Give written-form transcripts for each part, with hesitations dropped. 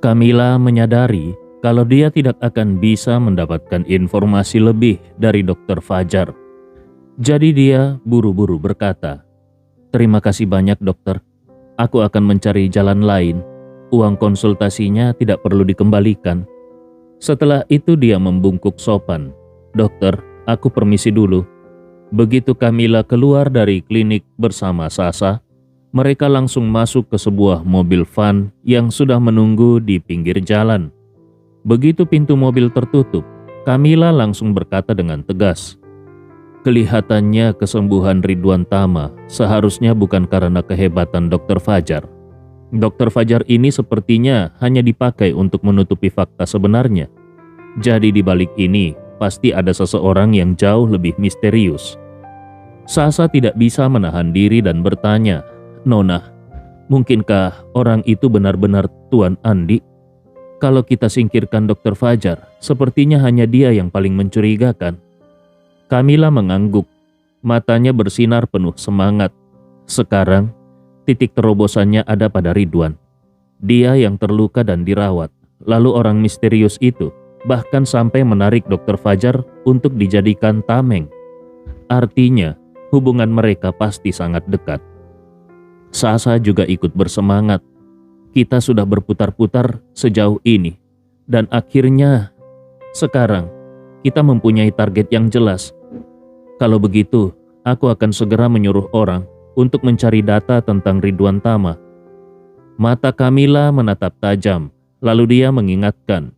Kamila menyadari kalau dia tidak akan bisa mendapatkan informasi lebih dari Dr. Fajar. Jadi dia buru-buru berkata, "Terima kasih banyak dokter, aku akan mencari jalan lain. Uang konsultasinya tidak perlu dikembalikan." Setelah itu dia membungkuk sopan, "Dokter, aku permisi dulu." Begitu Kamila keluar dari klinik bersama Sasa, mereka langsung masuk ke sebuah mobil van yang sudah menunggu di pinggir jalan. Begitu pintu mobil tertutup, Kamila langsung berkata dengan tegas, "Kelihatannya kesembuhan Ridwan Tama seharusnya bukan karena kehebatan Dr. Fajar. Dr. Fajar ini sepertinya hanya dipakai untuk menutupi fakta sebenarnya. Jadi di balik ini pasti ada seseorang yang jauh lebih misterius." Sasa tidak bisa menahan diri dan bertanya, "Nona, mungkinkah orang itu benar-benar Tuan Andi? Kalau kita singkirkan Dr. Fajar, sepertinya hanya dia yang paling mencurigakan." Kamila mengangguk, matanya bersinar penuh semangat. Sekarang, titik terobosannya ada pada Ridwan. Dia yang terluka dan dirawat, lalu orang misterius itu bahkan sampai menarik Dr. Fajar untuk dijadikan tameng. Artinya, hubungan mereka pasti sangat dekat. Sasa juga ikut bersemangat. Kita sudah berputar-putar sejauh ini, dan akhirnya sekarang kita mempunyai target yang jelas. Kalau begitu, aku akan segera menyuruh orang untuk mencari data tentang Ridwan Tama. Mata Kamila menatap tajam, lalu dia mengingatkan,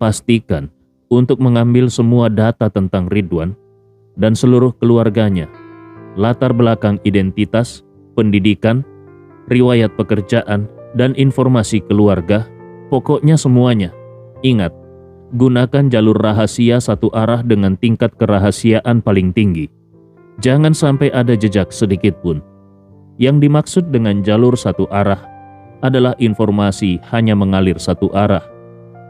"Pastikan untuk mengambil semua data tentang Ridwan dan seluruh keluarganya, latar belakang identitas, pendidikan, riwayat pekerjaan, dan informasi keluarga, pokoknya semuanya. Ingat, gunakan jalur rahasia satu arah dengan tingkat kerahasiaan paling tinggi. Jangan sampai ada jejak sedikit pun." Yang dimaksud dengan jalur satu arah adalah informasi hanya mengalir satu arah.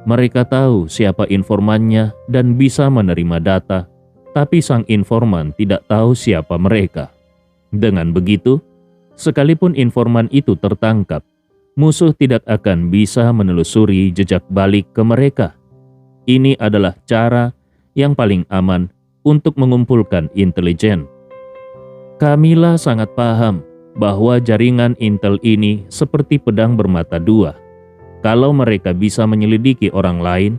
Mereka tahu siapa informannya dan bisa menerima data, tapi sang informan tidak tahu siapa mereka. Dengan begitu, sekalipun informan itu tertangkap, musuh tidak akan bisa menelusuri jejak balik ke mereka. Ini adalah cara yang paling aman untuk mengumpulkan intelijen. Kamila sangat paham bahwa jaringan intel ini seperti pedang bermata dua. Kalau mereka bisa menyelidiki orang lain,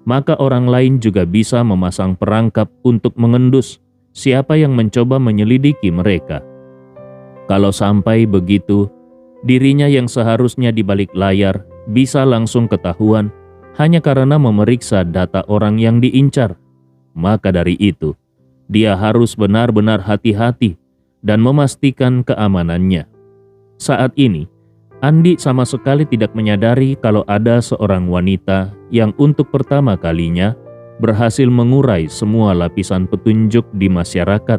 maka orang lain juga bisa memasang perangkap untuk mengendus siapa yang mencoba menyelidiki mereka. Kalau sampai begitu, dirinya yang seharusnya di balik layar bisa langsung ketahuan hanya karena memeriksa data orang yang diincar. Maka dari itu, dia harus benar-benar hati-hati dan memastikan keamanannya. Saat ini, Andi sama sekali tidak menyadari kalau ada seorang wanita yang untuk pertama kalinya berhasil mengurai semua lapisan petunjuk di masyarakat.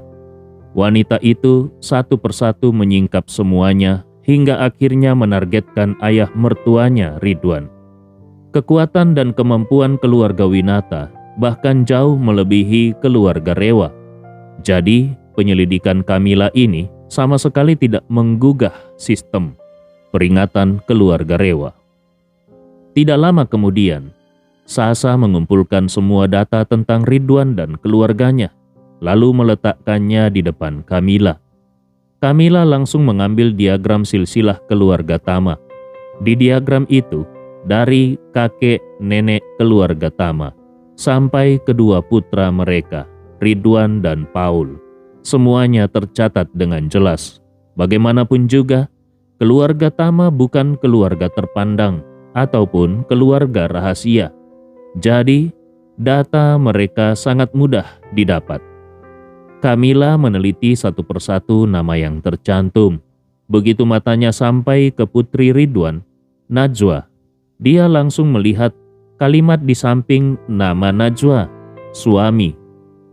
Wanita itu satu persatu menyingkap semuanya hingga akhirnya menargetkan ayah mertuanya Ridwan. Kekuatan dan kemampuan keluarga Winata bahkan jauh melebihi keluarga Rewa. Jadi, penyelidikan Kamila ini sama sekali tidak menggugah sistem peringatan keluarga Rewa. Tidak lama kemudian, Sasa mengumpulkan semua data tentang Ridwan dan keluarganya, lalu meletakkannya di depan Kamila. Kamila langsung mengambil diagram silsilah keluarga Tama. Di diagram itu, dari kakek nenek keluarga Tama sampai kedua putra mereka, Ridwan dan Paul, semuanya tercatat dengan jelas. Bagaimanapun juga, keluarga Tama bukan keluarga terpandang ataupun keluarga rahasia. Jadi, data mereka sangat mudah didapat. Kamila meneliti satu persatu nama yang tercantum. Begitu matanya sampai ke putri Ridwan, Najwa, dia langsung melihat kalimat di samping nama Najwa, suami,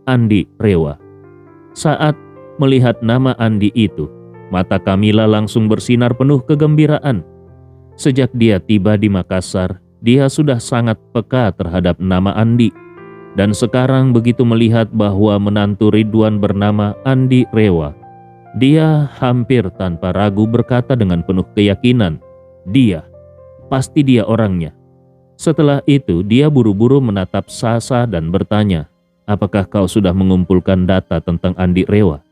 Andi Rewa. Saat melihat nama Andi itu, mata Kamila langsung bersinar penuh kegembiraan. Sejak dia tiba di Makassar, dia sudah sangat peka terhadap nama Andi. Dan sekarang begitu melihat bahwa menantu Ridwan bernama Andi Rewa, dia hampir tanpa ragu berkata dengan penuh keyakinan, pasti dia orangnya. Setelah itu dia buru-buru menatap Sasa dan bertanya, "Apakah kau sudah mengumpulkan data tentang Andi Rewa?"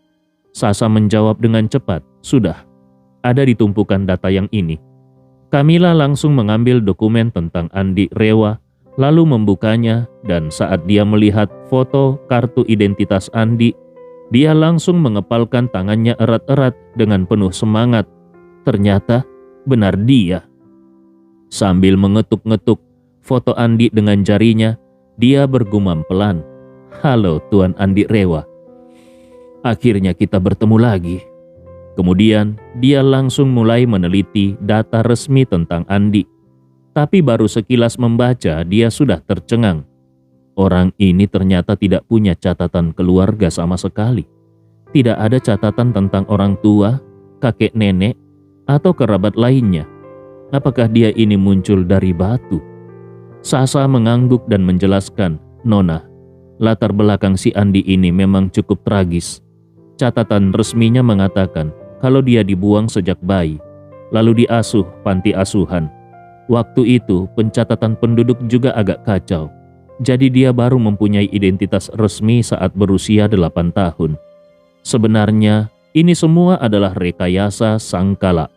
Sasa menjawab dengan cepat, "Sudah, ada di tumpukan data yang ini." Kamila langsung mengambil dokumen tentang Andi Rewa, lalu membukanya, dan saat dia melihat foto kartu identitas Andi, dia langsung mengepalkan tangannya erat-erat dengan penuh semangat. Ternyata benar dia. Sambil mengetuk-ngetuk foto Andi dengan jarinya, dia bergumam pelan, "Halo Tuan Andi Rewa. Akhirnya kita bertemu lagi." Kemudian dia langsung mulai meneliti data resmi tentang Andi. Tapi baru sekilas membaca dia sudah tercengang. Orang ini ternyata tidak punya catatan keluarga sama sekali. Tidak ada catatan tentang orang tua, kakek nenek, atau kerabat lainnya. Apakah dia ini muncul dari batu? Sasa mengangguk dan menjelaskan, "Nona, latar belakang si Andi ini memang cukup tragis. Catatan resminya mengatakan kalau dia dibuang sejak bayi, lalu diasuh panti asuhan. Waktu itu pencatatan penduduk juga agak kacau. Jadi dia baru mempunyai identitas resmi saat berusia 8 tahun. Sebenarnya ini semua adalah rekayasa Sangkala.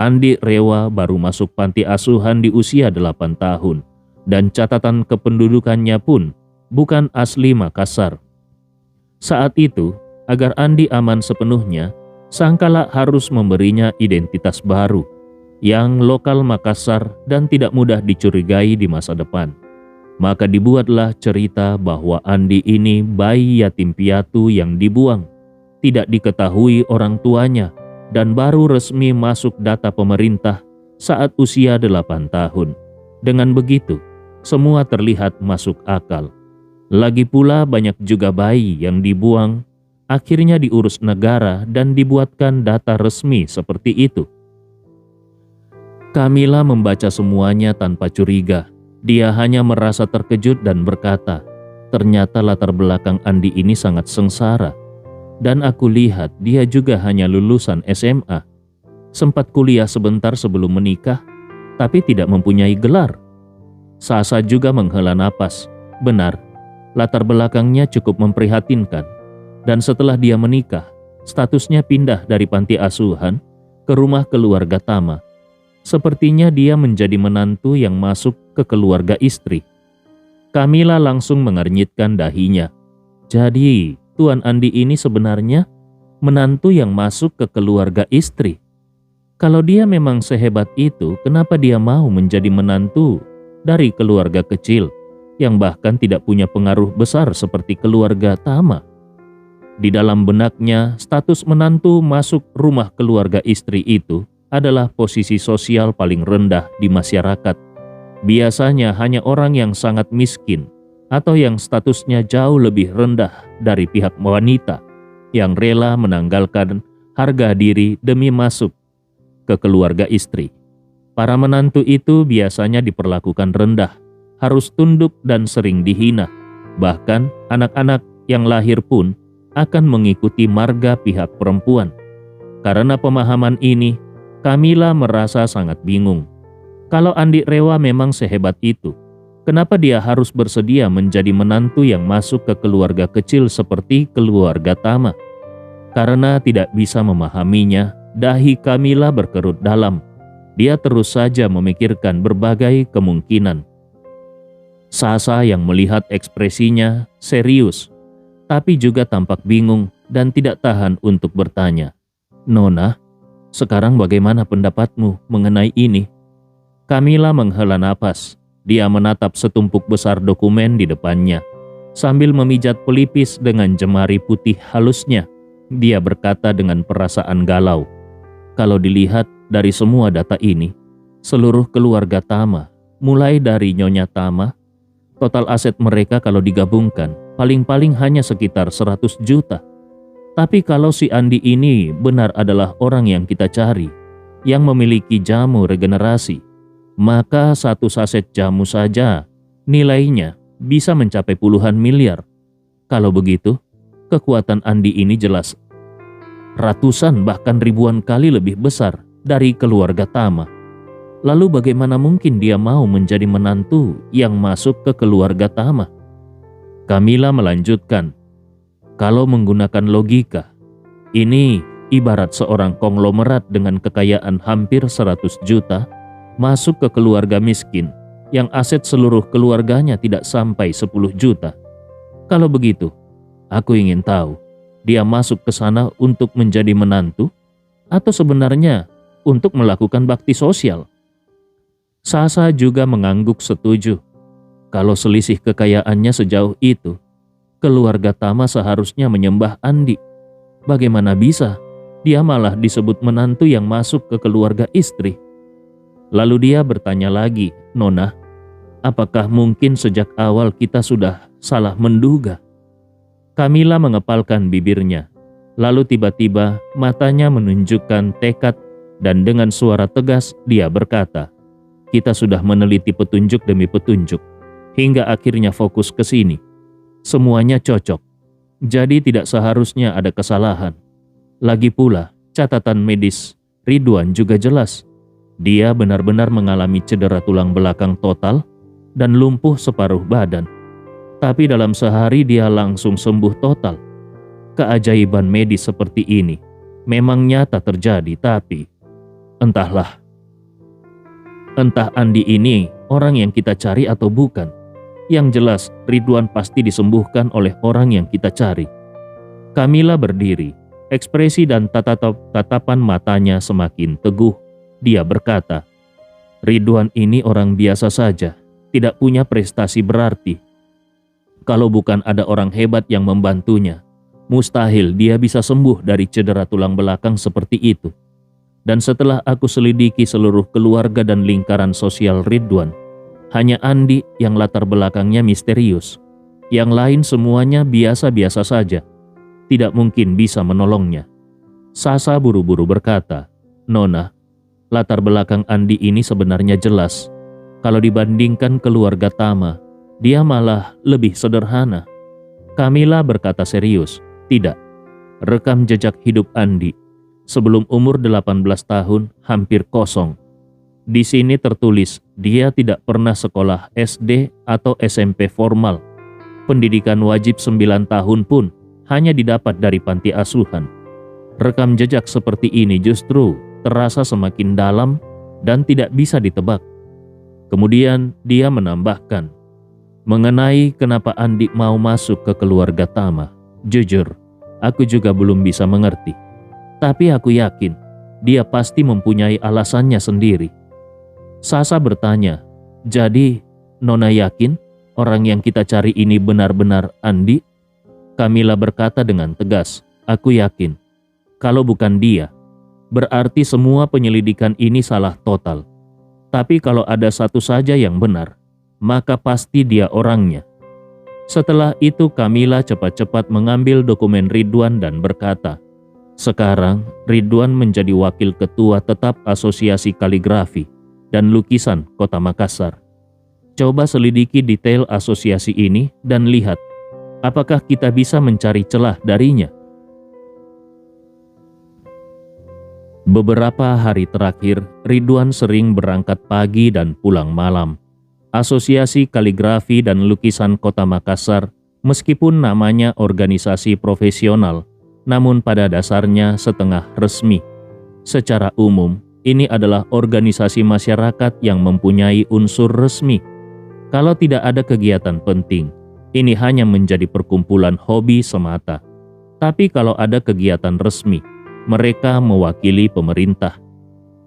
Andi Rewa baru masuk panti asuhan di usia 8 tahun. Dan catatan kependudukannya pun bukan asli Makassar. Saat itu, agar Andi aman sepenuhnya, Sangkala harus memberinya identitas baru, yang lokal Makassar dan tidak mudah dicurigai di masa depan. Maka dibuatlah cerita bahwa Andi ini bayi yatim piatu yang dibuang, tidak diketahui orang tuanya, dan baru resmi masuk data pemerintah saat usia 8 tahun. Dengan begitu, semua terlihat masuk akal. Lagi pula banyak juga bayi yang dibuang, akhirnya diurus negara dan dibuatkan data resmi seperti itu. Kamila membaca semuanya tanpa curiga. Dia hanya merasa terkejut dan berkata, "Ternyata latar belakang Andi ini sangat sengsara. Dan aku lihat dia juga hanya lulusan SMA. Sempat kuliah sebentar sebelum menikah, tapi tidak mempunyai gelar." Sasa juga menghela napas. Benar, latar belakangnya cukup memprihatinkan. Dan setelah dia menikah, statusnya pindah dari panti asuhan ke rumah keluarga Tama. Sepertinya dia menjadi menantu yang masuk ke keluarga istri. Kamila langsung mengernyitkan dahinya. Jadi, Tuan Andi ini sebenarnya menantu yang masuk ke keluarga istri. Kalau dia memang sehebat itu, kenapa dia mau menjadi menantu dari keluarga kecil yang bahkan tidak punya pengaruh besar seperti keluarga Tama? Di dalam benaknya, status menantu masuk rumah keluarga istri itu adalah posisi sosial paling rendah di masyarakat. Biasanya hanya orang yang sangat miskin atau yang statusnya jauh lebih rendah dari pihak wanita yang rela menanggalkan harga diri demi masuk ke keluarga istri. Para menantu itu biasanya diperlakukan rendah, harus tunduk dan sering dihina. Bahkan anak-anak yang lahir pun akan mengikuti marga pihak perempuan. Karena pemahaman ini, Kamila merasa sangat bingung. Kalau Andi Rewa memang sehebat itu, kenapa dia harus bersedia menjadi menantu yang masuk ke keluarga kecil seperti keluarga Tama? Karena tidak bisa memahaminya, dahi Kamila berkerut dalam. Dia terus saja memikirkan berbagai kemungkinan. Sasa yang melihat ekspresinya serius, tapi juga tampak bingung dan tidak tahan untuk bertanya. "Nona, sekarang bagaimana pendapatmu mengenai ini?" Kamila menghela napas. Dia menatap setumpuk besar dokumen di depannya. Sambil memijat pelipis dengan jemari putih halusnya, dia berkata dengan perasaan galau. Kalau dilihat dari semua data ini, seluruh keluarga Tama, mulai dari Nyonya Tama, total aset mereka kalau digabungkan paling-paling hanya sekitar 100 juta. Tapi kalau si Andi ini benar adalah orang yang kita cari, yang memiliki jamu regenerasi, maka satu saset jamu saja nilainya bisa mencapai puluhan miliar. Kalau begitu, kekuatan Andi ini jelas ratusan bahkan ribuan kali lebih besar dari keluarga Tama. Lalu bagaimana mungkin dia mau menjadi menantu yang masuk ke keluarga Tama? Kamila melanjutkan, kalau menggunakan logika, ini ibarat seorang konglomerat dengan kekayaan hampir 100 juta masuk ke keluarga miskin yang aset seluruh keluarganya tidak sampai 10 juta. Kalau begitu, aku ingin tahu, dia masuk ke sana untuk menjadi menantu atau sebenarnya untuk melakukan bakti sosial? Sasa juga mengangguk setuju. Kalau selisih kekayaannya sejauh itu, keluarga Tama seharusnya menyembah Andi. Bagaimana bisa dia malah disebut menantu yang masuk ke keluarga istri? Lalu dia bertanya lagi, Nona, apakah mungkin sejak awal kita sudah salah menduga? Kamila mengepalkan bibirnya, lalu tiba-tiba matanya menunjukkan tekad dan dengan suara tegas dia berkata, kita sudah meneliti petunjuk demi petunjuk, hingga akhirnya fokus ke sini. Semuanya cocok, jadi tidak seharusnya ada kesalahan. Lagi pula, catatan medis Ridwan juga jelas. Dia benar-benar mengalami cedera tulang belakang total dan lumpuh separuh badan. Tapi dalam sehari dia langsung sembuh total. Keajaiban medis seperti ini memang nyata terjadi, tapi entahlah. Entah Andi ini orang yang kita cari atau bukan. Yang jelas Ridwan pasti disembuhkan oleh orang yang kita cari. Kamila berdiri, ekspresi dan tatapan matanya semakin teguh. Dia berkata, Ridwan ini orang biasa saja, tidak punya prestasi berarti. Kalau bukan ada orang hebat yang membantunya, mustahil dia bisa sembuh dari cedera tulang belakang seperti itu. Dan setelah aku selidiki seluruh keluarga dan lingkaran sosial Ridwan, hanya Andi yang latar belakangnya misterius. Yang lain semuanya biasa-biasa saja. Tidak mungkin bisa menolongnya. Sasa buru-buru berkata, Nona, latar belakang Andi ini sebenarnya jelas. Kalau dibandingkan keluarga Tama, dia malah lebih sederhana. Kamila berkata serius, tidak. Rekam jejak hidup Andi sebelum umur 18 tahun hampir kosong. Di sini tertulis dia tidak pernah sekolah SD atau SMP formal. Pendidikan wajib 9 tahun pun hanya didapat dari panti asuhan. Rekam jejak seperti ini justru terasa semakin dalam dan tidak bisa ditebak. Kemudian dia menambahkan, mengenai kenapa Andi mau masuk ke keluarga Tama, jujur, aku juga belum bisa mengerti. Tapi aku yakin, dia pasti mempunyai alasannya sendiri. Sasa bertanya, jadi Nona yakin orang yang kita cari ini benar-benar Andi? Kamila berkata dengan tegas, aku yakin. Kalau bukan dia, berarti semua penyelidikan ini salah total. Tapi kalau ada satu saja yang benar, maka pasti dia orangnya. Setelah itu Kamila cepat-cepat mengambil dokumen Ridwan dan berkata, sekarang Ridwan menjadi wakil ketua tetap Asosiasi Kaligrafi dan Lukisan Kota Makassar. Coba selidiki detail asosiasi ini dan lihat apakah kita bisa mencari celah darinya. Beberapa hari terakhir, Ridwan sering berangkat pagi dan pulang malam. Asosiasi Kaligrafi dan Lukisan Kota Makassar, meskipun namanya organisasi profesional, namun pada dasarnya setengah resmi. Secara umum, ini adalah organisasi masyarakat yang mempunyai unsur resmi. Kalau tidak ada kegiatan penting, ini hanya menjadi perkumpulan hobi semata. Tapi kalau ada kegiatan resmi, mereka mewakili pemerintah.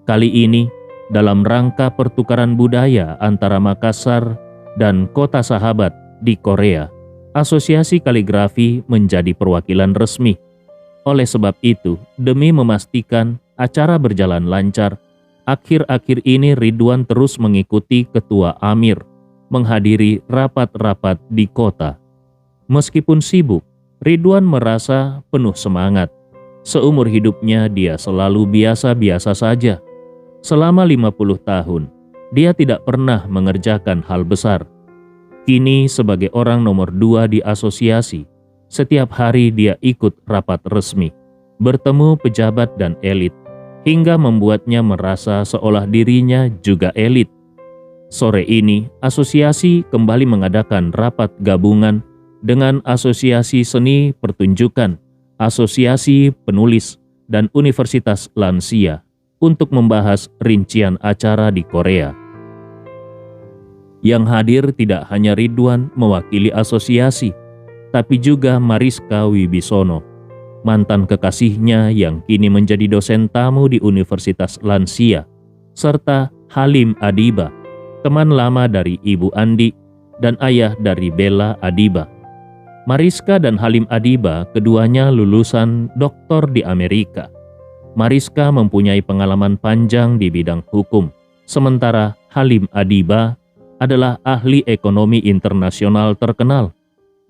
Kali ini, dalam rangka pertukaran budaya antara Makassar dan Kota Sahabat di Korea, Asosiasi Kaligrafi menjadi perwakilan resmi. Oleh sebab itu, demi memastikan acara berjalan lancar, akhir-akhir ini Ridwan terus mengikuti Ketua Amir menghadiri rapat-rapat di kota. Meskipun sibuk, Ridwan merasa penuh semangat. Seumur hidupnya dia selalu biasa-biasa saja. Selama 50 tahun, dia tidak pernah mengerjakan hal besar. Kini sebagai orang nomor 2 di asosiasi, setiap hari dia ikut rapat resmi, bertemu pejabat dan elit. hingga membuatnya merasa seolah dirinya juga elit. Sore ini, asosiasi kembali mengadakan rapat gabungan dengan Asosiasi Seni Pertunjukan, Asosiasi Penulis, dan Universitas Lansia untuk membahas rincian acara di Korea. Yang hadir tidak hanya Ridwan mewakili asosiasi, tapi juga Mariska Wibisono, mantan kekasihnya yang kini menjadi dosen tamu di Universitas Lansia, serta Halim Adiba, teman lama dari Ibu Andi dan ayah dari Bella Adiba. Mariska dan Halim Adiba keduanya lulusan doktor di Amerika. Mariska mempunyai pengalaman panjang di bidang hukum, sementara Halim Adiba adalah ahli ekonomi internasional terkenal.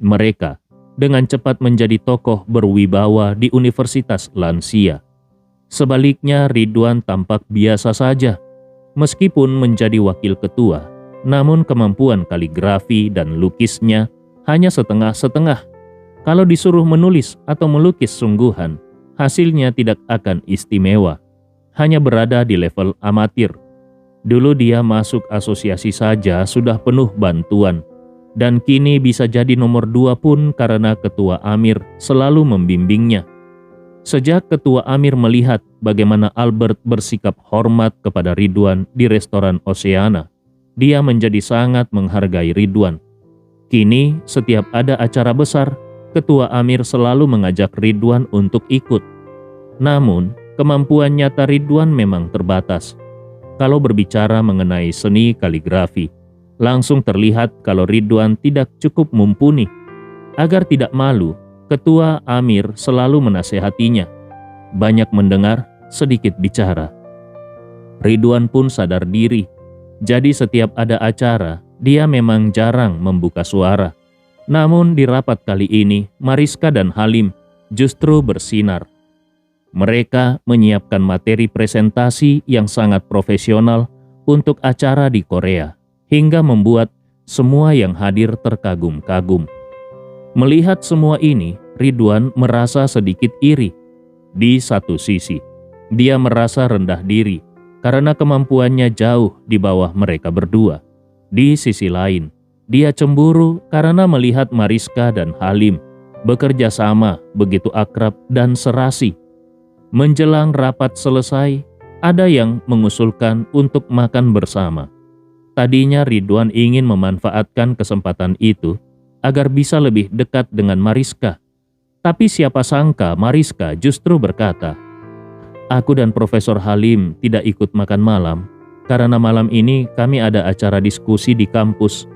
Mereka dengan cepat menjadi tokoh berwibawa di Universitas Lansia. Sebaliknya, Ridwan tampak biasa saja. Meskipun menjadi wakil ketua, namun kemampuan kaligrafi dan lukisnya hanya setengah-setengah. Kalau disuruh menulis atau melukis sungguhan, hasilnya tidak akan istimewa, hanya berada di level amatir. Dulu dia masuk asosiasi saja sudah penuh bantuan, dan kini bisa jadi nomor 2 pun karena Ketua Amir selalu membimbingnya. Sejak Ketua Amir melihat bagaimana Albert bersikap hormat kepada Ridwan di restoran Oceana, dia menjadi sangat menghargai Ridwan. Kini setiap ada acara besar, Ketua Amir selalu mengajak Ridwan untuk ikut. Namun, kemampuan nyata Ridwan memang terbatas. Kalau berbicara mengenai seni kaligrafi, langsung terlihat kalau Ridwan tidak cukup mumpuni. Agar tidak malu, Ketua Amir selalu menasehatinya. Banyak mendengar, sedikit bicara. Ridwan pun sadar diri. Jadi setiap ada acara, dia memang jarang membuka suara. Namun di rapat kali ini, Mariska dan Halim justru bersinar. Mereka menyiapkan materi presentasi yang sangat profesional untuk acara di Korea, hingga membuat semua yang hadir terkagum-kagum. Melihat semua ini, Ridwan merasa sedikit iri. Di satu sisi, dia merasa rendah diri karena kemampuannya jauh di bawah mereka berdua. Di sisi lain, dia cemburu karena melihat Mariska dan Halim bekerja sama begitu akrab dan serasi. Menjelang rapat selesai, ada yang mengusulkan untuk makan bersama. Tadinya Ridwan ingin memanfaatkan kesempatan itu agar bisa lebih dekat dengan Mariska. Tapi siapa sangka Mariska justru berkata, "Aku dan Profesor Halim tidak ikut makan malam, karena malam ini kami ada acara diskusi di kampus."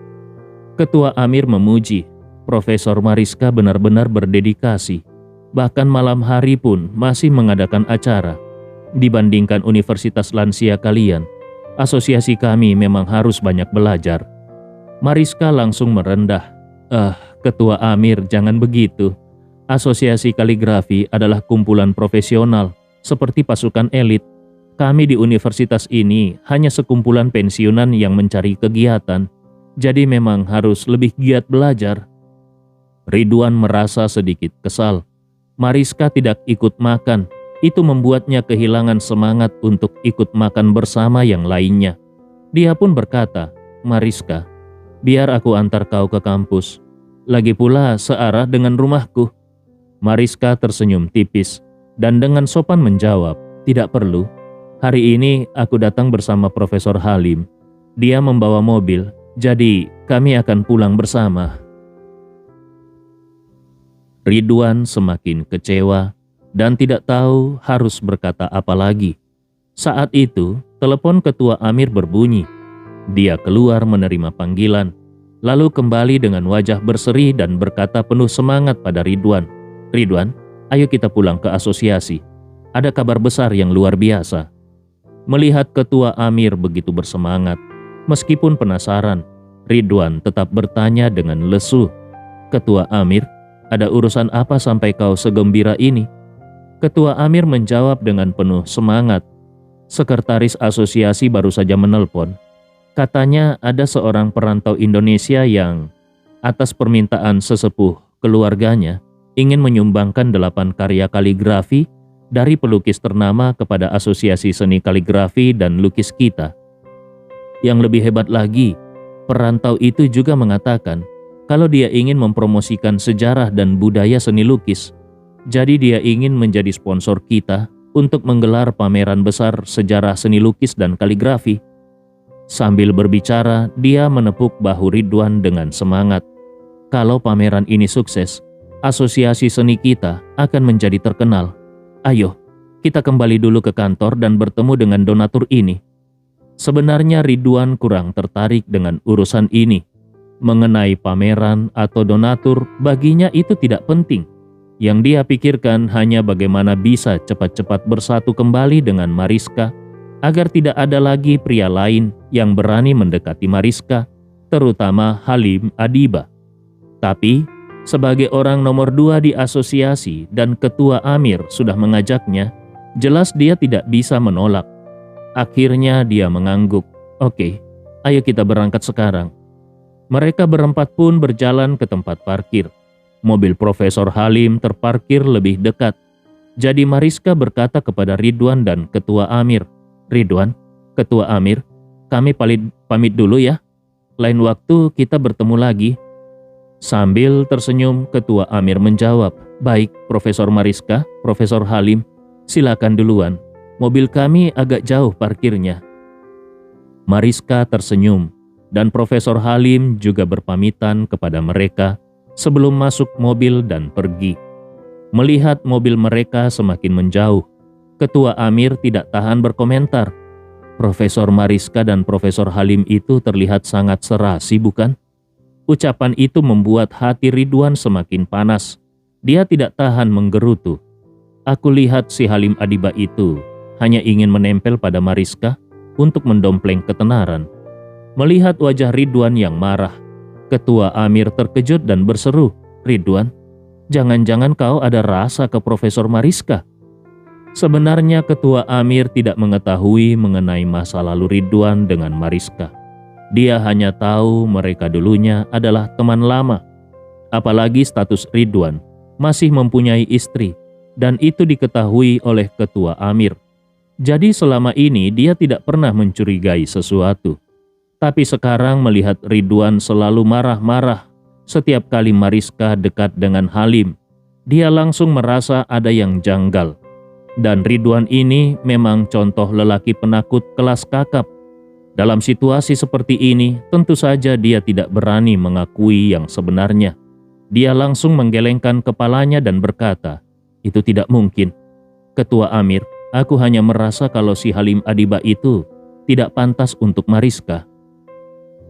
Ketua Amir memuji, Profesor Mariska benar-benar berdedikasi. Bahkan malam hari pun masih mengadakan acara. Dibandingkan Universitas Lansia kalian, asosiasi kami memang harus banyak belajar. Mariska langsung merendah. Ketua Amir, jangan begitu. Asosiasi kaligrafi adalah kumpulan profesional, seperti pasukan elit. Kami di universitas ini hanya sekumpulan pensiunan yang mencari kegiatan. Jadi memang harus lebih giat belajar. Ridwan merasa sedikit kesal. Mariska tidak ikut makan, itu membuatnya kehilangan semangat untuk ikut makan bersama yang lainnya. Dia pun berkata, "Mariska, biar aku antar kau ke kampus. Lagi pula searah dengan rumahku." Mariska tersenyum tipis dan dengan sopan menjawab, "Tidak perlu. Hari ini aku datang bersama Profesor Halim. Dia membawa mobil, jadi kami akan pulang bersama." Ridwan semakin kecewa dan tidak tahu harus berkata apa lagi. Saat itu, telepon Ketua Amir berbunyi. Dia keluar menerima panggilan, lalu kembali dengan wajah berseri dan berkata penuh semangat pada Ridwan, "Ridwan, ayo kita pulang ke asosiasi. Ada kabar besar yang luar biasa." Melihat Ketua Amir begitu bersemangat, meskipun penasaran, Ridwan tetap bertanya dengan lesu, "Ketua Amir, ada urusan apa sampai kau segembira ini?" Ketua Amir menjawab dengan penuh semangat, "Sekretaris asosiasi baru saja menelpon. Katanya ada seorang perantau Indonesia yang, atas permintaan sesepuh keluarganya, ingin menyumbangkan 8 karya kaligrafi dari pelukis ternama kepada Asosiasi Seni Kaligrafi dan Lukis kita. Yang lebih hebat lagi, perantau itu juga mengatakan kalau dia ingin mempromosikan sejarah dan budaya seni lukis, jadi dia ingin menjadi sponsor kita untuk menggelar pameran besar sejarah seni lukis dan kaligrafi. Sambil berbicara, dia menepuk bahu Ridwan dengan semangat. Kalau pameran ini sukses, asosiasi seni kita akan menjadi terkenal. Ayo, kita kembali dulu ke kantor dan bertemu dengan donatur ini. Sebenarnya Ridwan kurang tertarik dengan urusan ini. Mengenai pameran atau donatur, baginya itu tidak penting. Yang dia pikirkan hanya bagaimana bisa cepat-cepat bersatu kembali dengan Mariska, agar tidak ada lagi pria lain yang berani mendekati Mariska, terutama Halim Adiba. Tapi, sebagai orang nomor 2 di asosiasi dan ketua Amir sudah mengajaknya, jelas dia tidak bisa menolak. Akhirnya dia mengangguk. Oke, ayo kita berangkat sekarang. Mereka berempat pun berjalan ke tempat parkir. Mobil Profesor Halim terparkir lebih dekat. Jadi Mariska berkata kepada Ridwan dan ketua Amir, Ridwan, ketua Amir, kami pamit dulu ya. Lain waktu kita bertemu lagi. Sambil tersenyum, ketua Amir menjawab, baik Profesor Mariska, Profesor Halim, silakan duluan. Mobil kami agak jauh parkirnya. Mariska tersenyum dan Profesor Halim juga berpamitan kepada mereka sebelum masuk mobil dan pergi. Melihat mobil mereka semakin menjauh, ketua Amir tidak tahan berkomentar. Profesor Mariska dan Profesor Halim itu terlihat sangat serasi, bukan? Ucapan itu membuat hati Ridwan semakin panas. Dia tidak tahan menggerutu. Aku lihat si Halim Adiba itu hanya ingin menempel pada Mariska untuk mendompleng ketenaran. Melihat wajah Ridwan yang marah, ketua Amir terkejut dan berseru, Ridwan, jangan-jangan kau ada rasa ke Profesor Mariska? Sebenarnya ketua Amir tidak mengetahui mengenai masa lalu Ridwan dengan Mariska. Dia hanya tahu mereka dulunya adalah teman lama. Apalagi status Ridwan masih mempunyai istri, dan itu diketahui oleh ketua Amir. Jadi selama ini dia tidak pernah mencurigai sesuatu. Tapi sekarang melihat Ridwan selalu marah-marah setiap kali Mariska dekat dengan Halim, dia langsung merasa ada yang janggal. Dan Ridwan ini memang contoh lelaki penakut kelas kakap. Dalam situasi seperti ini, tentu saja dia tidak berani mengakui yang sebenarnya. Dia langsung menggelengkan kepalanya dan berkata, itu tidak mungkin. Ketua Amir, aku hanya merasa kalau si Halim Adiba itu tidak pantas untuk Mariska.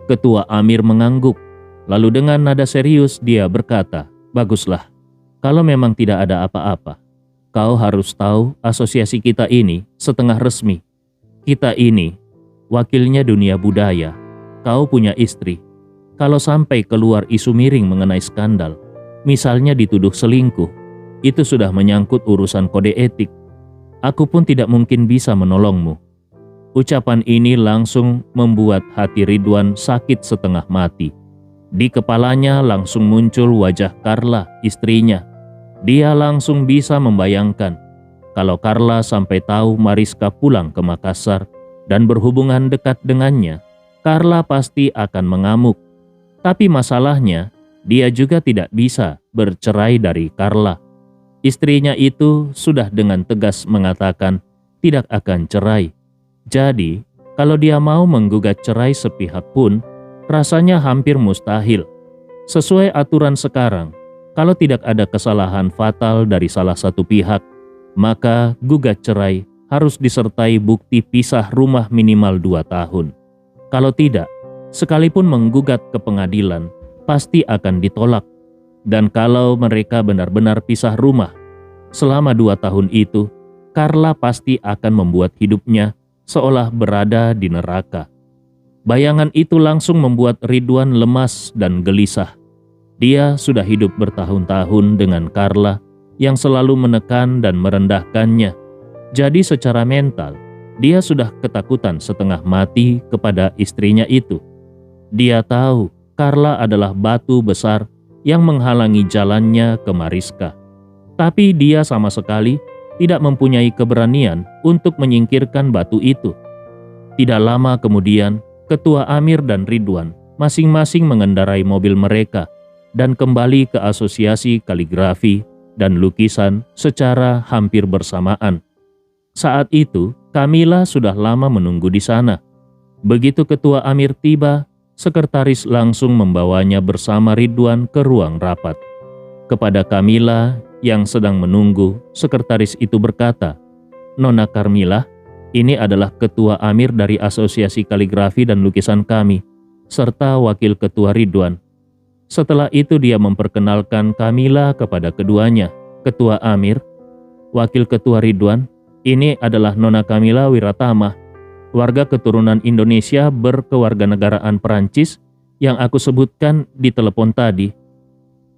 Ketua Amir mengangguk, lalu dengan nada serius dia berkata, baguslah, kalau memang tidak ada apa-apa. Kau harus tahu asosiasi kita ini setengah resmi. Kita ini wakilnya dunia budaya. Kau punya istri. Kalau sampai keluar isu miring mengenai skandal, misalnya dituduh selingkuh, itu sudah menyangkut urusan kode etik. Aku pun tidak mungkin bisa menolongmu. Ucapan ini langsung membuat hati Ridwan sakit setengah mati. Di kepalanya langsung muncul wajah Carla, istrinya. Dia langsung bisa membayangkan kalau Carla sampai tahu Mariska pulang ke Makassar dan berhubungan dekat dengannya, Carla pasti akan mengamuk. Tapi masalahnya, dia juga tidak bisa bercerai dari Carla. Istrinya itu sudah dengan tegas mengatakan tidak akan cerai. Jadi, kalau dia mau menggugat cerai sepihak pun, rasanya hampir mustahil. Sesuai aturan sekarang, kalau tidak ada kesalahan fatal dari salah satu pihak, maka gugat cerai harus disertai bukti pisah rumah minimal 2 tahun. Kalau tidak, sekalipun menggugat ke pengadilan, pasti akan ditolak. Dan kalau mereka benar-benar pisah rumah, selama 2 tahun itu, Carla pasti akan membuat hidupnya seolah berada di neraka. Bayangan itu langsung membuat Ridwan lemas dan gelisah. Dia sudah hidup bertahun-tahun dengan Carla yang selalu menekan dan merendahkannya. Jadi secara mental, dia sudah ketakutan setengah mati kepada istrinya itu. Dia tahu Carla adalah batu besar yang menghalangi jalannya ke Mariska. Tapi dia sama sekali tidak mempunyai keberanian untuk menyingkirkan batu itu. Tidak lama kemudian, Ketua Amir dan Ridwan masing-masing mengendarai mobil mereka dan kembali ke Asosiasi Kaligrafi dan Lukisan secara hampir bersamaan. Saat itu, Kamila sudah lama menunggu di sana. Begitu Ketua Amir tiba, sekretaris langsung membawanya bersama Ridwan ke ruang rapat. Kepada Kamila yang sedang menunggu, sekretaris itu berkata, "Nona Karmila, ini adalah Ketua Amir dari Asosiasi Kaligrafi dan Lukisan kami, serta Wakil Ketua Ridwan." Setelah itu dia memperkenalkan Kamila kepada keduanya. "Ketua Amir, Wakil Ketua Ridwan, ini adalah Nona Kamila Wiratama, warga keturunan Indonesia berkewarganegaraan Perancis yang aku sebutkan di telepon tadi."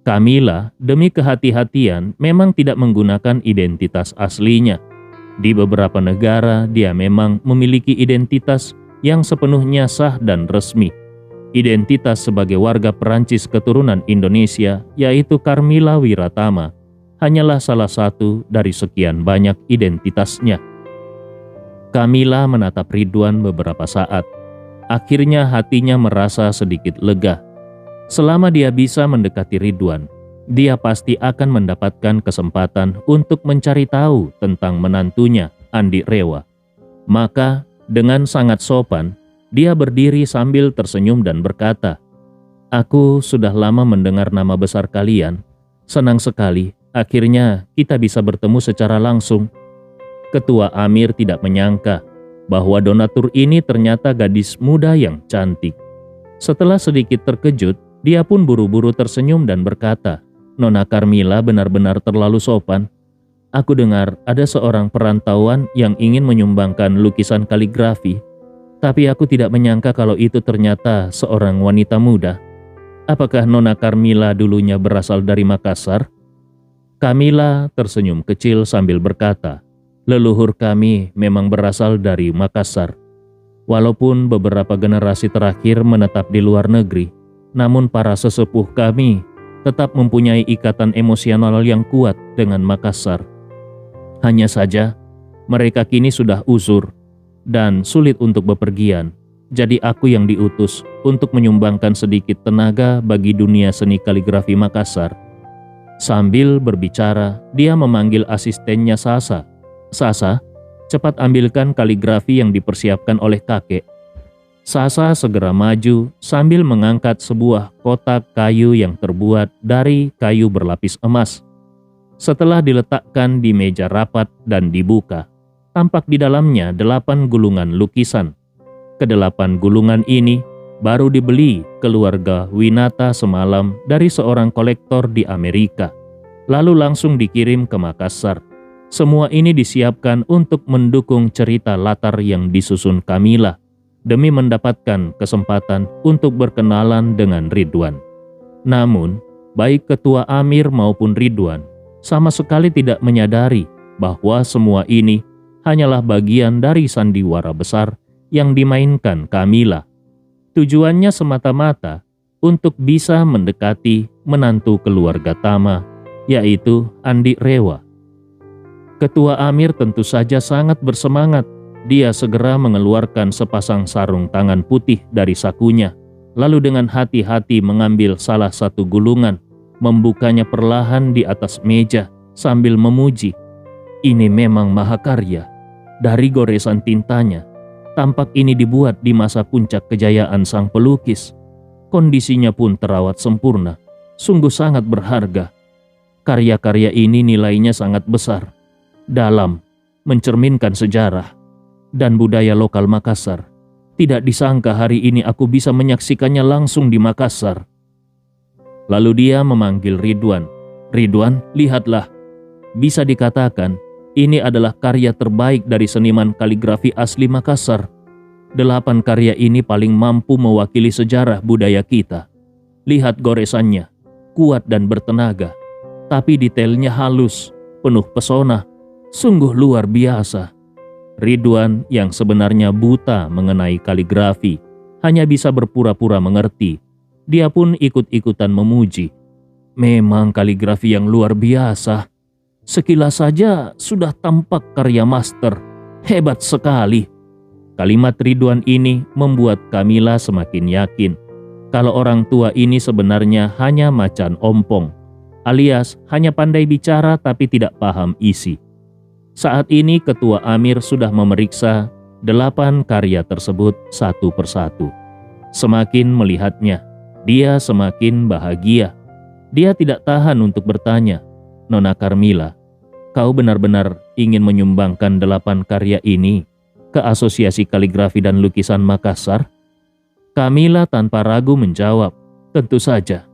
Kamila demi kehati-hatian memang tidak menggunakan identitas aslinya. Di beberapa negara dia memang memiliki identitas yang sepenuhnya sah dan resmi. Identitas sebagai warga Perancis keturunan Indonesia, yaitu Karmila Wiratama, hanyalah salah satu dari sekian banyak identitasnya. Kamila menatap Ridwan beberapa saat. Akhirnya hatinya merasa sedikit lega. Selama dia bisa mendekati Ridwan, dia pasti akan mendapatkan kesempatan untuk mencari tahu tentang menantunya, Andi Rewa. Maka dengan sangat sopan, dia berdiri sambil tersenyum dan berkata, "Aku sudah lama mendengar nama besar kalian. Senang sekali, akhirnya kita bisa bertemu secara langsung." Ketua Amir tidak menyangka bahwa donatur ini ternyata gadis muda yang cantik. Setelah sedikit terkejut, dia pun buru-buru tersenyum dan berkata, "Nona Karmila benar-benar terlalu sopan. Aku dengar ada seorang perantauan yang ingin menyumbangkan lukisan kaligrafi, tapi aku tidak menyangka kalau itu ternyata seorang wanita muda. Apakah Nona Karmila dulunya berasal dari Makassar?" Kamila tersenyum kecil sambil berkata, "Leluhur kami memang berasal dari Makassar. Walaupun beberapa generasi terakhir menetap di luar negeri, namun para sesepuh kami tetap mempunyai ikatan emosional yang kuat dengan Makassar. Hanya saja, mereka kini sudah uzur dan sulit untuk bepergian. Jadi aku yang diutus untuk menyumbangkan sedikit tenaga bagi dunia seni kaligrafi Makassar." Sambil berbicara, dia memanggil asistennya Sasa. "Sasa, cepat ambilkan kaligrafi yang dipersiapkan oleh kakek." Sasa segera maju sambil mengangkat sebuah kotak kayu yang terbuat dari kayu berlapis emas. Setelah diletakkan di meja rapat dan dibuka, tampak di dalamnya 8 gulungan lukisan. Kedelapan gulungan ini baru dibeli keluarga Winata semalam dari seorang kolektor di Amerika, lalu langsung dikirim ke Makassar. Semua ini disiapkan untuk mendukung cerita latar yang disusun Kamila, demi mendapatkan kesempatan untuk berkenalan dengan Ridwan. Namun, baik Ketua Amir maupun Ridwan sama sekali tidak menyadari bahwa semua ini hanyalah bagian dari sandiwara besar yang dimainkan Kamila. Tujuannya semata-mata untuk bisa mendekati menantu keluarga Tama, yaitu Andi Rewa. Ketua Amir tentu saja sangat bersemangat. Dia segera mengeluarkan sepasang sarung tangan putih dari sakunya, lalu dengan hati-hati mengambil salah satu gulungan, membukanya perlahan di atas meja sambil memuji. "Ini memang mahakarya. Dari goresan tintanya, tampak ini dibuat di masa puncak kejayaan sang pelukis. Kondisinya pun terawat sempurna, sungguh sangat berharga. Karya-karya ini nilainya sangat besar, dalam, mencerminkan sejarah dan budaya lokal Makassar. Tidak disangka hari ini aku bisa menyaksikannya langsung di Makassar." Lalu dia memanggil Ridwan. "Ridwan, lihatlah. Bisa dikatakan ini adalah karya terbaik dari seniman kaligrafi asli Makassar. 8 karya ini paling mampu mewakili sejarah budaya kita. Lihat goresannya, kuat dan bertenaga, tapi detailnya halus, penuh pesona, sungguh luar biasa." Ridwan yang sebenarnya buta mengenai kaligrafi hanya bisa berpura-pura mengerti. Dia pun ikut-ikutan memuji. "Memang kaligrafi yang luar biasa. Sekilas saja sudah tampak karya master. Hebat sekali." Kalimat Ridwan ini membuat Kamila semakin yakin kalau orang tua ini sebenarnya hanya macan ompong, alias hanya pandai bicara tapi tidak paham isi. Saat ini Ketua Amir sudah memeriksa 8 karya tersebut satu persatu. Semakin melihatnya, dia semakin bahagia. Dia tidak tahan untuk bertanya, "Nona Karmila, kau benar-benar ingin menyumbangkan 8 karya ini ke Asosiasi Kaligrafi dan Lukisan Makassar?" Kamila tanpa ragu menjawab, "Tentu saja.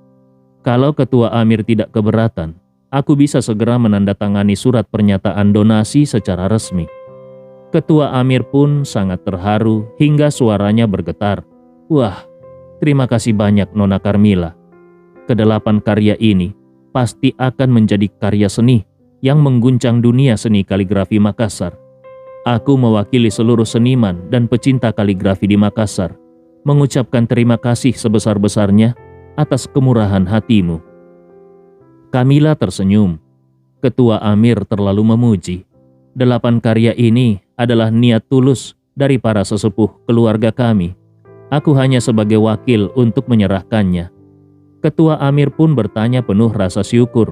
Kalau Ketua Amir tidak keberatan, aku bisa segera menandatangani surat pernyataan donasi secara resmi." Ketua Amir pun sangat terharu hingga suaranya bergetar. "Wah, terima kasih banyak Nona Karmila. Ke-8 karya ini pasti akan menjadi karya seni yang mengguncang dunia seni kaligrafi Makassar. Aku mewakili seluruh seniman dan pecinta kaligrafi di Makassar mengucapkan terima kasih sebesar-besarnya atas kemurahan hatimu." Kamila tersenyum. Ketua Amir terlalu memuji. 8 karya ini adalah niat tulus dari para sesepuh keluarga kami. Aku hanya sebagai wakil untuk menyerahkannya. Ketua Amir pun bertanya penuh rasa syukur,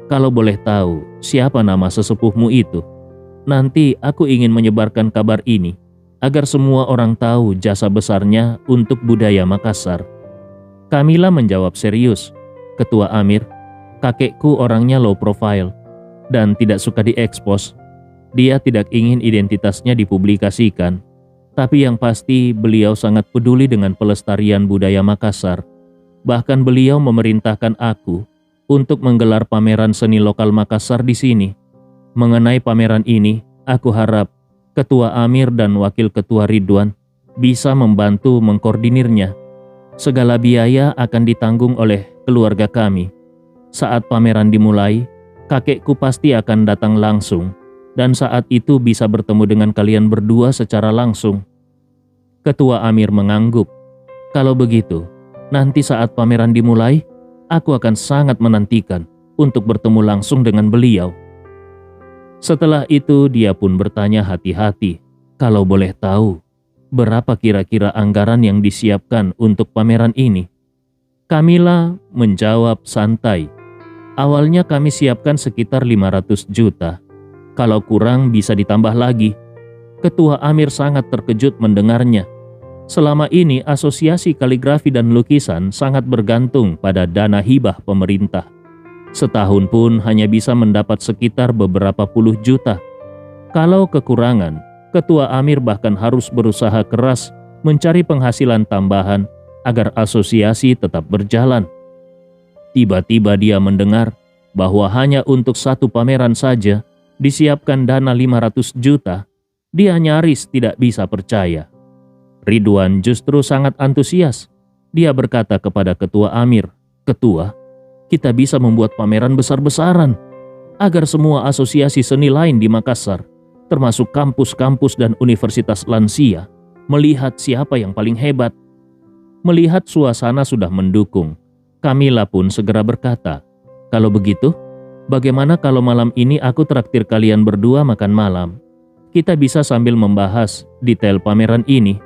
"Kalau boleh tahu, siapa nama sesepuhmu itu? Nanti aku ingin menyebarkan kabar ini agar semua orang tahu jasa besarnya untuk budaya Makassar." Kamila menjawab serius, "Ketua Amir, kakekku orangnya low profile dan tidak suka diekspos. Dia tidak ingin identitasnya dipublikasikan. Tapi yang pasti beliau sangat peduli dengan pelestarian budaya Makassar. Bahkan beliau memerintahkan aku untuk menggelar pameran seni lokal Makassar di sini. Mengenai pameran ini, aku harap Ketua Amir dan Wakil Ketua Ridwan bisa membantu mengkoordinirnya. Segala biaya akan ditanggung oleh keluarga kami. Saat pameran dimulai, kakekku pasti akan datang langsung, dan saat itu bisa bertemu dengan kalian berdua secara langsung." Ketua Amir mengangguk. "Kalau begitu, nanti saat pameran dimulai, aku akan sangat menantikan untuk bertemu langsung dengan beliau." Setelah itu dia pun bertanya hati-hati, "Kalau boleh tahu, berapa kira-kira anggaran yang disiapkan untuk pameran ini?" Kamila menjawab santai, "Awalnya kami siapkan sekitar 500 juta. Kalau kurang bisa ditambah lagi." Ketua Amir sangat terkejut mendengarnya. Selama ini Asosiasi Kaligrafi dan Lukisan sangat bergantung pada dana hibah pemerintah. Setahun pun hanya bisa mendapat sekitar beberapa puluh juta. Kalau kekurangan, Ketua Amir bahkan harus berusaha keras mencari penghasilan tambahan agar asosiasi tetap berjalan. Tiba-tiba dia mendengar bahwa hanya untuk satu pameran saja disiapkan dana 500 juta. Dia nyaris tidak bisa percaya. Ridwan justru sangat antusias. Dia berkata kepada Ketua Amir, "Ketua, kita bisa membuat pameran besar-besaran agar semua asosiasi seni lain di Makassar, termasuk kampus-kampus dan universitas lansia, melihat siapa yang paling hebat." Melihat suasana sudah mendukung, Kamila pun segera berkata, "Kalau begitu, bagaimana kalau malam ini aku traktir kalian berdua makan malam? Kita bisa sambil membahas detail pameran ini."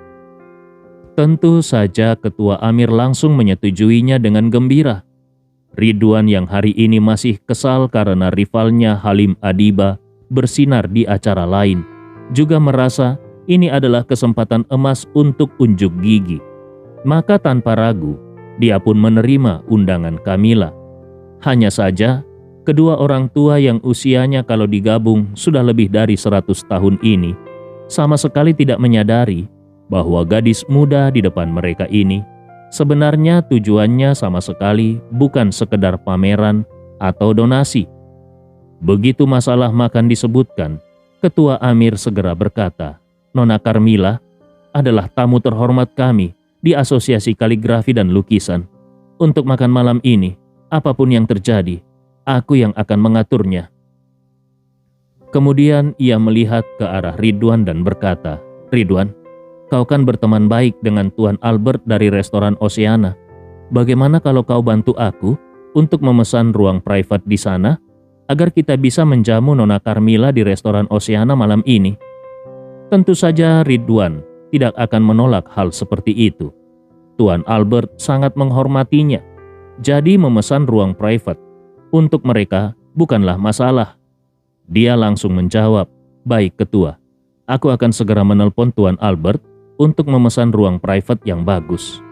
Tentu saja Ketua Amir langsung menyetujuinya dengan gembira. Ridwan yang hari ini masih kesal karena rivalnya Halim Adiba bersinar di acara lain, juga merasa ini adalah kesempatan emas untuk unjuk gigi. Maka tanpa ragu, dia pun menerima undangan Kamila. Hanya saja, kedua orang tua yang usianya kalau digabung sudah lebih dari 100 tahun ini sama sekali tidak menyadari bahwa gadis muda di depan mereka ini sebenarnya tujuannya sama sekali bukan sekedar pameran atau donasi. Begitu masalah makan disebutkan, Ketua Amir segera berkata, "Nona Karmila adalah tamu terhormat kami di Asosiasi Kaligrafi dan Lukisan. Untuk makan malam ini, apapun yang terjadi, aku yang akan mengaturnya." Kemudian ia melihat ke arah Ridwan dan berkata, "Ridwan, kau kan berteman baik dengan Tuan Albert dari restoran Oceana. Bagaimana kalau kau bantu aku untuk memesan ruang private di sana? agar kita bisa menjamu Nona Carmilla di restoran Oceana malam ini. Tentu saja Ridwan tidak akan menolak hal seperti itu. Tuan Albert sangat menghormatinya, jadi memesan ruang private untuk mereka bukanlah masalah. Dia langsung menjawab, "Baik ketua, aku akan segera menelpon Tuan Albert untuk memesan ruang private yang bagus."